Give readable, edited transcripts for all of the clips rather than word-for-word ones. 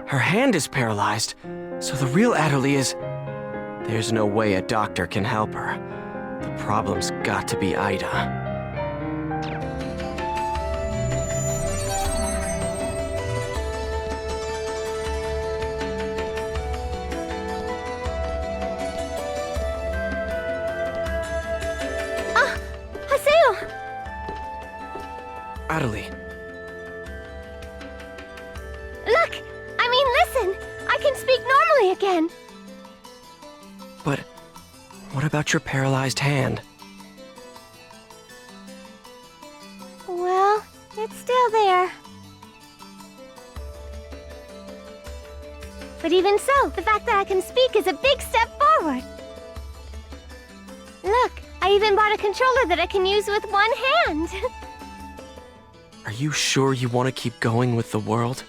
her hand is paralyzed, so the real Adderley is... There's no way a doctor can help her. The problem's got to be Aida. Haseo! Adderley. Look! Listen! I can speak normally again! But what about your paralyzed hand? Well, it's still there. But even so, the fact that I can speak is a big step forward. Look, I even bought a controller that I can use with one hand. Are you sure you want to keep going with the world?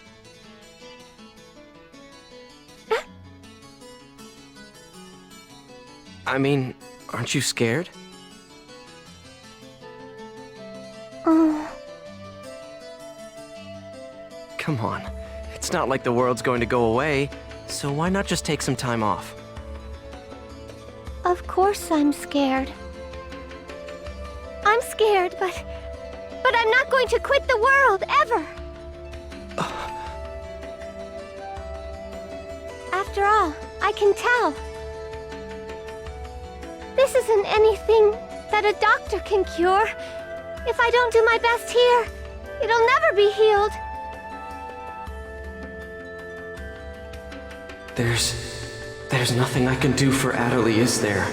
I mean, aren't you scared? Come on, it's not like the world's going to go away, so why not just take some time off? Of course I'm scared. I'm scared, but I'm not going to quit the world, ever! After all, I can tell. This isn't anything that a doctor can cure. If I don't do my best here, it'll never be healed. There's nothing I can do for Adderley, is there?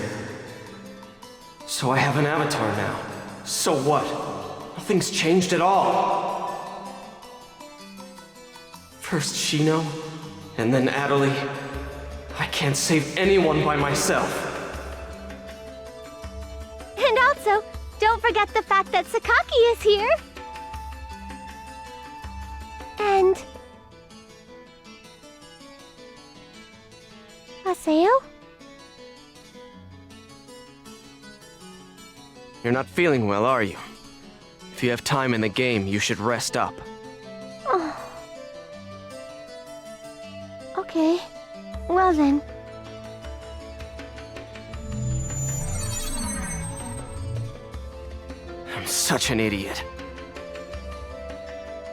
So I have an avatar now. So what? Nothing's changed at all. First Shino, and then Adderley. I can't save anyone by myself. And also, don't forget the fact that Sakaki is here. And... Haseo? You're not feeling well, are you? If you have time in the game, you should rest up. Oh. Okay. Well then. I'm such an idiot.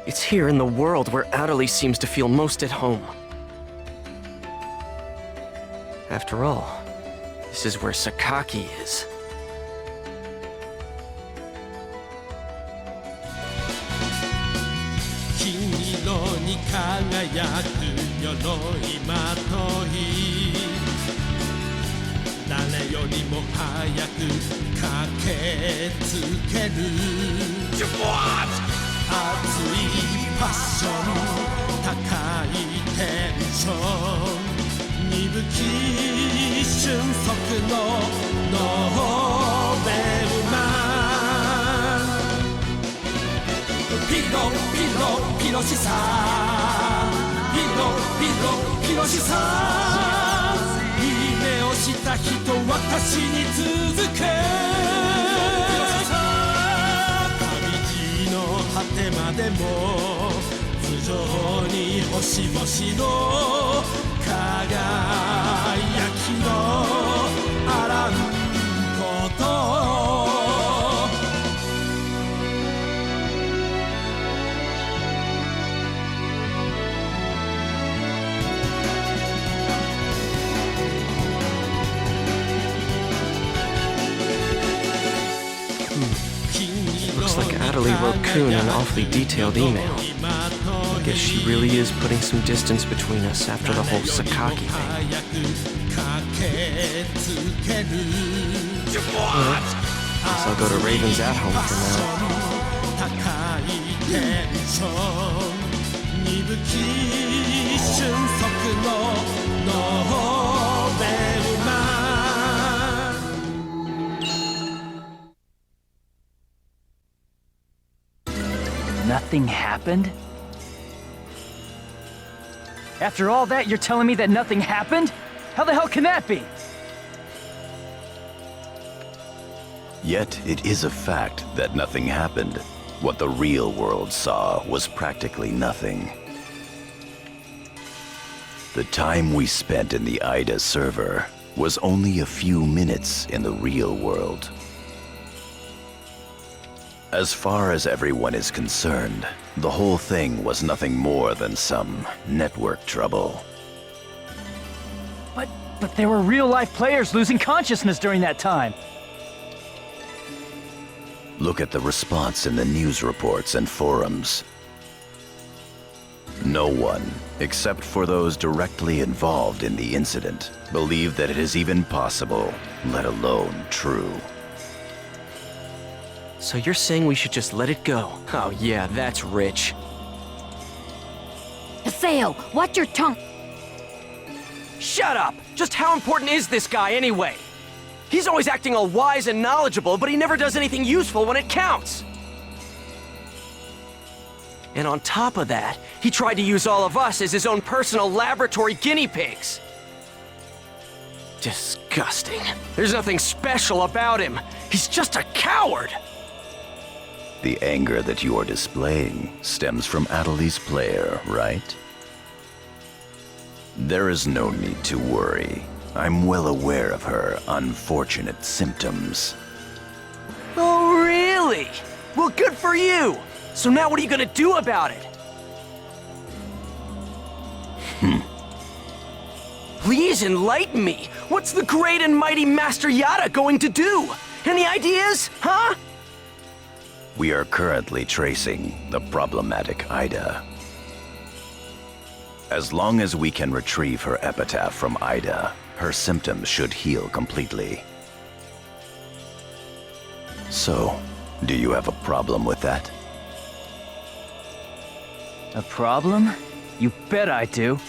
It's here in the world where Adderley seems to feel most at home. After all, this is where Sakaki is. Looks like Adderley wrote Khun an awfully detailed email. I guess she really is putting some distance between us after the whole Sakaki thing. Well, guess I'll go to Raven's at-home for now. Nothing happened? After all that, you're telling me that nothing happened? How the hell can that be? Yet it is a fact that nothing happened. What the real world saw was practically nothing. The time we spent in the Aida server was only a few minutes in the real world. As far as everyone is concerned, the whole thing was nothing more than some network trouble. But there were real-life players losing consciousness during that time. Look at the response in the news reports and forums. No one, except for those directly involved in the incident, believed that it is even possible, let alone true. So you're saying we should just let it go? Oh yeah, that's rich. Haseo, watch your tongue. Shut up! Just how important is this guy anyway? He's always acting all wise and knowledgeable, but he never does anything useful when it counts. And on top of that, he tried to use all of us as his own personal laboratory guinea pigs. Disgusting. There's nothing special about him. He's just a coward! The anger that you are displaying stems from Adeli's player, right? There is no need to worry. I'm well aware of her unfortunate symptoms. Oh, really? Well, good for you! So now what are you gonna do about it? Please enlighten me! What's the great and mighty Master Yada going to do? Any ideas, huh? We are currently tracing the problematic Aida. As long as we can retrieve her epitaph from Aida, her symptoms should heal completely. So, do you have a problem with that? A problem? You bet I do.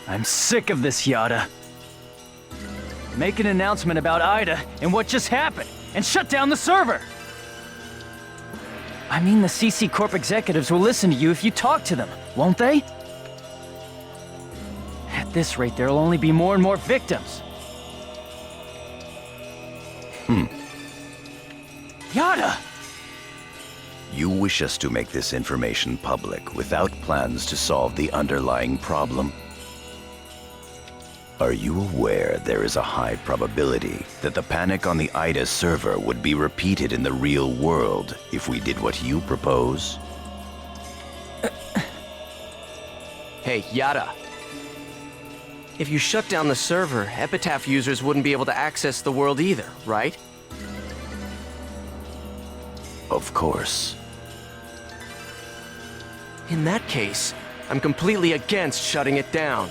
I'm sick of this, Yada. Make an announcement about Aida and what just happened, and shut down the server! I mean, the CC Corp executives will listen to you if you talk to them, won't they? At this rate, there'll only be more and more victims. Yada! You wish us to make this information public without plans to solve the underlying problem? Are you aware there is a high probability that the panic on the Aida server would be repeated in the real world if we did what you propose? Hey, Yada. If you shut down the server, Epitaph users wouldn't be able to access the world either, right? Of course. In that case, I'm completely against shutting it down.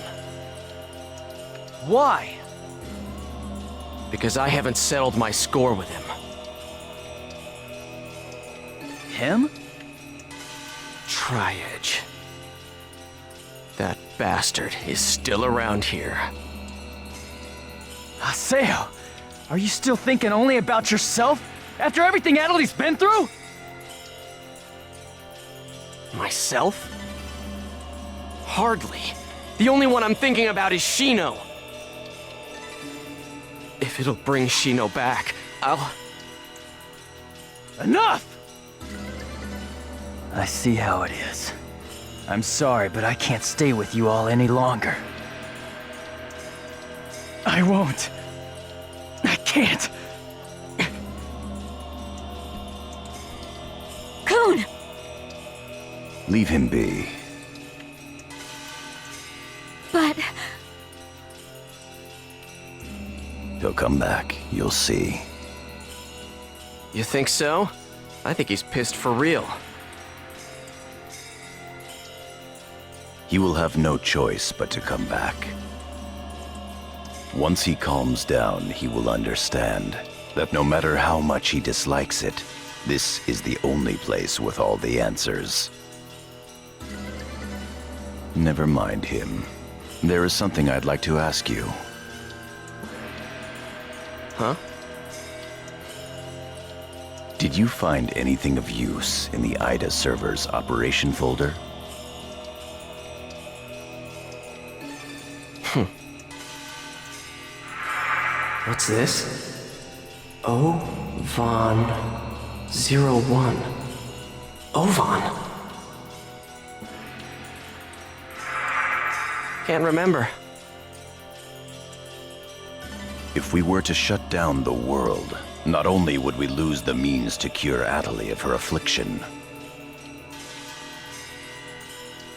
Why? Because I haven't settled my score with him. Him? Tri-Edge. That bastard is still around here. Haseo, are you still thinking only about yourself? After everything Adeli's been through? Myself? Hardly. The only one I'm thinking about is Shino. If it'll bring Shino back, I'll... Enough! I see how it is. I'm sorry, but I can't stay with you all any longer. I won't. I can't. Khun! Leave him be. But... He'll come back, you'll see. You think so? I think he's pissed for real. He will have no choice but to come back. Once he calms down, he will understand that no matter how much he dislikes it, this is the only place with all the answers. Never mind him. There is something I'd like to ask you. Huh? Did you find anything of use in the Aida server's operation folder? What's this? Ovan 01. Ovan? Can't remember. If we were to shut down the world, not only would we lose the means to cure Atali of her affliction,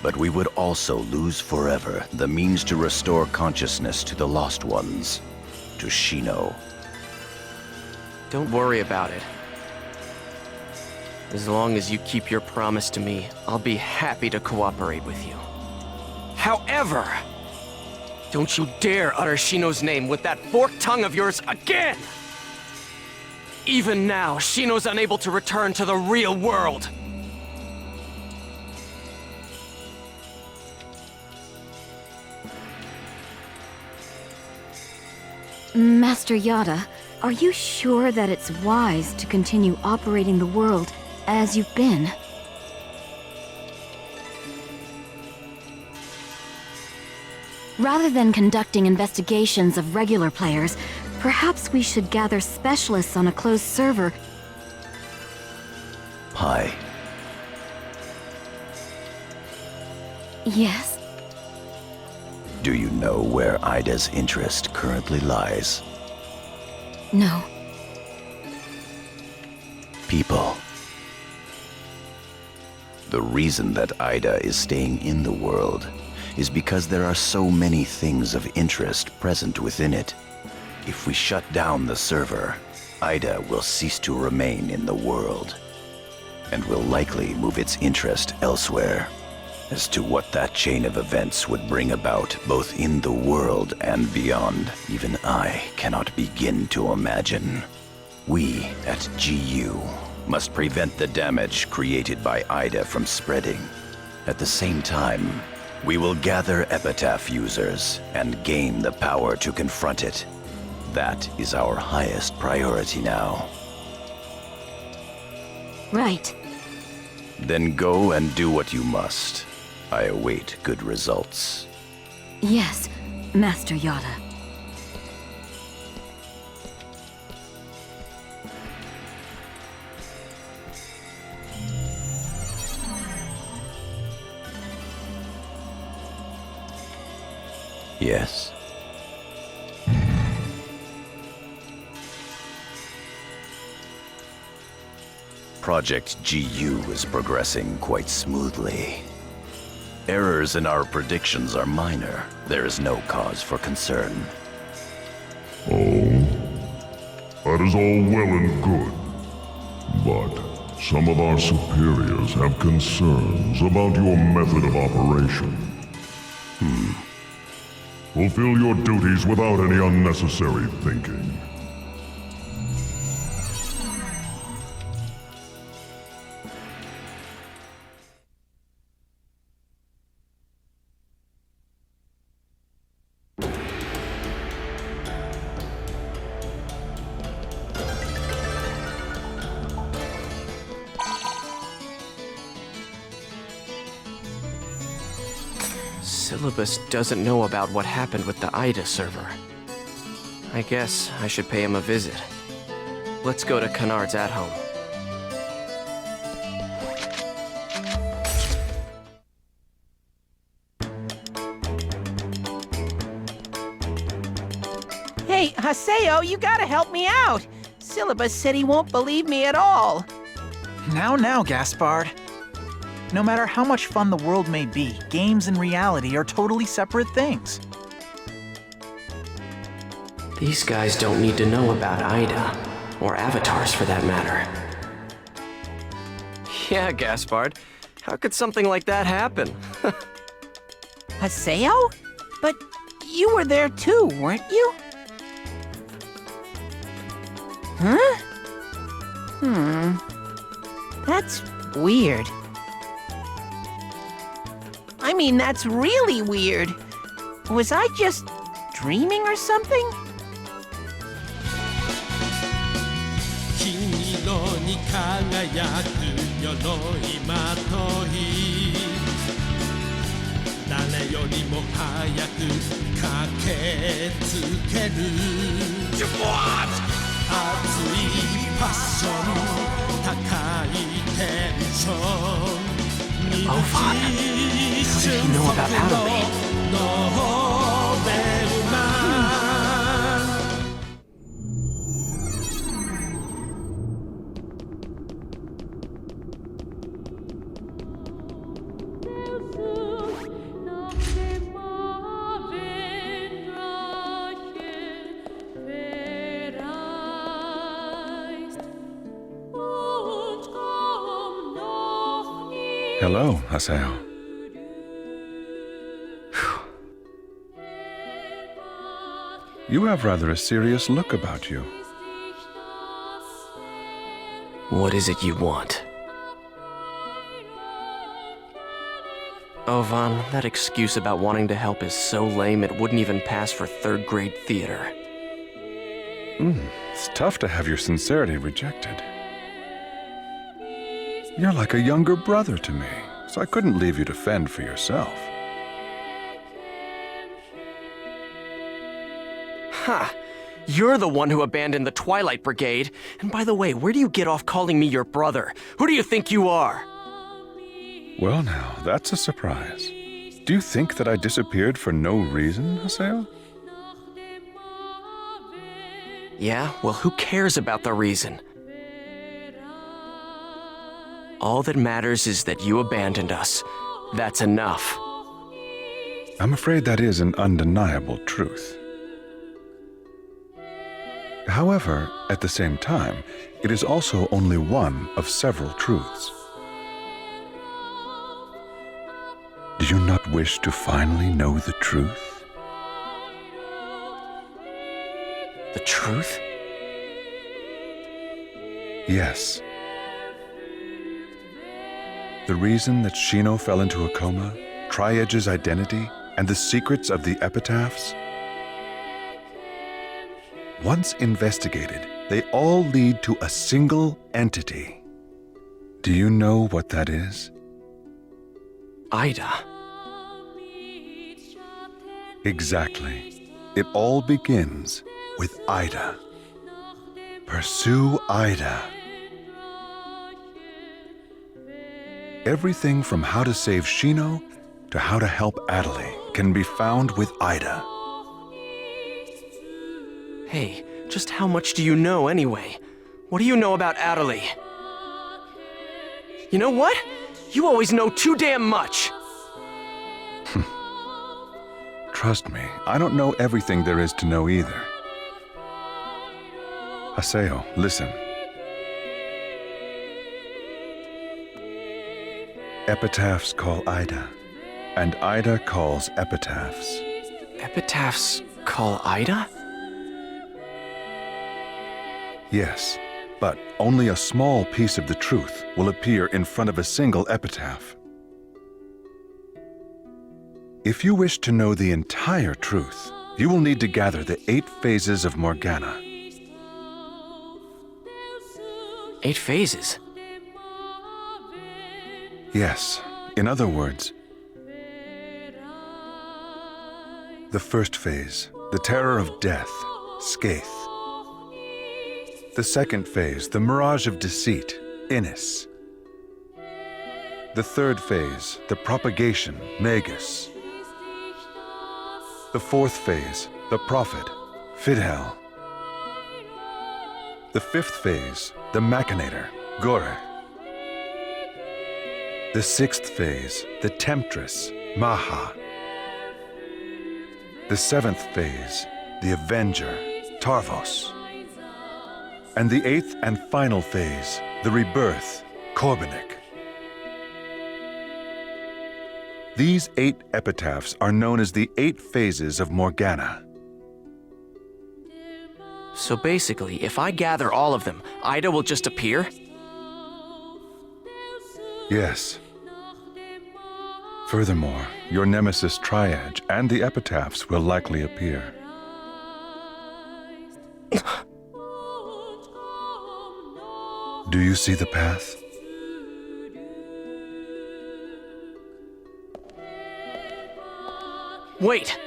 but we would also lose forever the means to restore consciousness to the lost ones, to Shino. Don't worry about it. As long as you keep your promise to me, I'll be happy to cooperate with you. However, don't you dare utter Shino's name with that forked tongue of yours again! Even now, Shino's unable to return to the real world. Master Yada, are you sure that it's wise to continue operating the world as you've been? Rather than conducting investigations of regular players, perhaps we should gather specialists on a closed server. Hi. Yes? Do you know where Aida's interest currently lies? No. People. The reason that Aida is staying in the world is because there are so many things of interest present within it. If we shut down the server, Aida will cease to remain in the world, and will likely move its interest elsewhere. As to what that chain of events would bring about, both in the world and beyond, even I cannot begin to imagine. We at GU must prevent the damage created by Aida from spreading. At the same time, we will gather Epitaph users and gain the power to confront it. That is our highest priority now. Right. Then go and do what you must. I await good results. Yes, Master Yada. Yes. Project GU is progressing quite smoothly. Errors in our predictions are minor. There is no cause for concern. Oh, that is all well and good. But some of our superiors have concerns about your method of operation. Fulfill your duties without any unnecessary thinking. Syllabus doesn't know about what happened with the Aida server. I guess I should pay him a visit. Let's go to Kennard's at home. Hey, Haseo, you gotta help me out. Syllabus said he won't believe me at all. Now, Gaspard. No matter how much fun the world may be, games and reality are totally separate things. These guys don't need to know about Aida, or avatars for that matter. Yeah, Gaspard. How could something like that happen? Haseo? But you were there too, weren't you? Huh? That's weird. I mean, that's really weird. Was I just dreaming or something? 金色に輝く鎧まとい誰よりも早く駆けつける熱いパッション高いテンション Oh, fuck. How did he know about Atali? べるな Hello, Haseo. You have rather a serious look about you. What is it you want? Oh, Vaughn, that excuse about wanting to help is so lame it wouldn't even pass for third-grade theater. It's tough to have your sincerity rejected. You're like a younger brother to me, so I couldn't leave you to fend for yourself. Ha! You're the one who abandoned the Twilight Brigade. And by the way, where do you get off calling me your brother? Who do you think you are? Well now, that's a surprise. Do you think that I disappeared for no reason, Haseo? Yeah? Well, who cares about the reason? All that matters is that you abandoned us. That's enough. I'm afraid that is an undeniable truth. However, at the same time, it is also only one of several truths. Do you not wish to finally know the truth? The truth? Yes. The reason that Shino fell into a coma, Tri-Edge's identity, and the secrets of the epitaphs? Once investigated, they all lead to a single entity. Do you know what that is? Aida. Exactly. It all begins with Aida. Pursue Aida. Everything from how to save Shino to how to help Adelaide can be found with Aida. Hey, just how much do you know anyway? What do you know about Adelaide? You know what? You always know too damn much! Trust me, I don't know everything there is to know either. Haseo, listen. Epitaphs call Aida, and Aida calls epitaphs. Epitaphs call Aida? Yes, but only a small piece of the truth will appear in front of a single epitaph. If you wish to know the entire truth, you will need to gather the 8 phases of Morgana. 8 phases? Yes, in other words, the first phase, the terror of death, Skaith. The second phase, the mirage of deceit, Innis. The third phase, the propagation, Magus. The fourth phase, the prophet, Fidhel. The fifth phase, the machinator, Gore. The sixth phase, the temptress, Maha. The seventh phase, the avenger, Tarvos. And the 8th and final phase, the rebirth, Korbanik. These 8 epitaphs are known as the 8 phases of Morgana. So basically, if I gather all of them, Aida will just appear? Yes. Furthermore, your nemesis Tri-Edge and the epitaphs will likely appear. Do you see the path? Wait!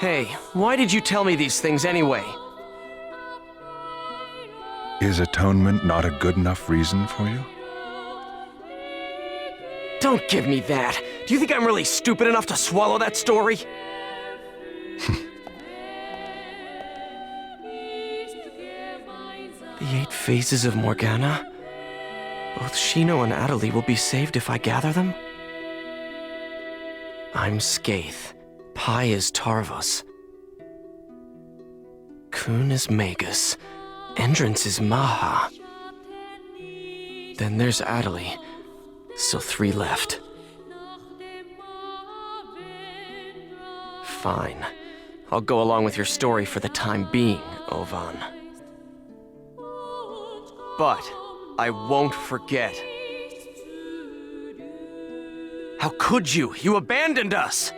Hey, why did you tell me these things anyway? Is atonement not a good enough reason for you? Don't give me that. Do you think I'm really stupid enough to swallow that story? The 8 phases of Morgana? Both Shino and Atali will be saved if I gather them? I'm Skaith. Pi is Tarvos. Khun is Magus. Endrance is Maha. Then there's Atali. So 3 left. Fine. I'll go along with your story for the time being, Ovan. But I won't forget. How could you? You abandoned us!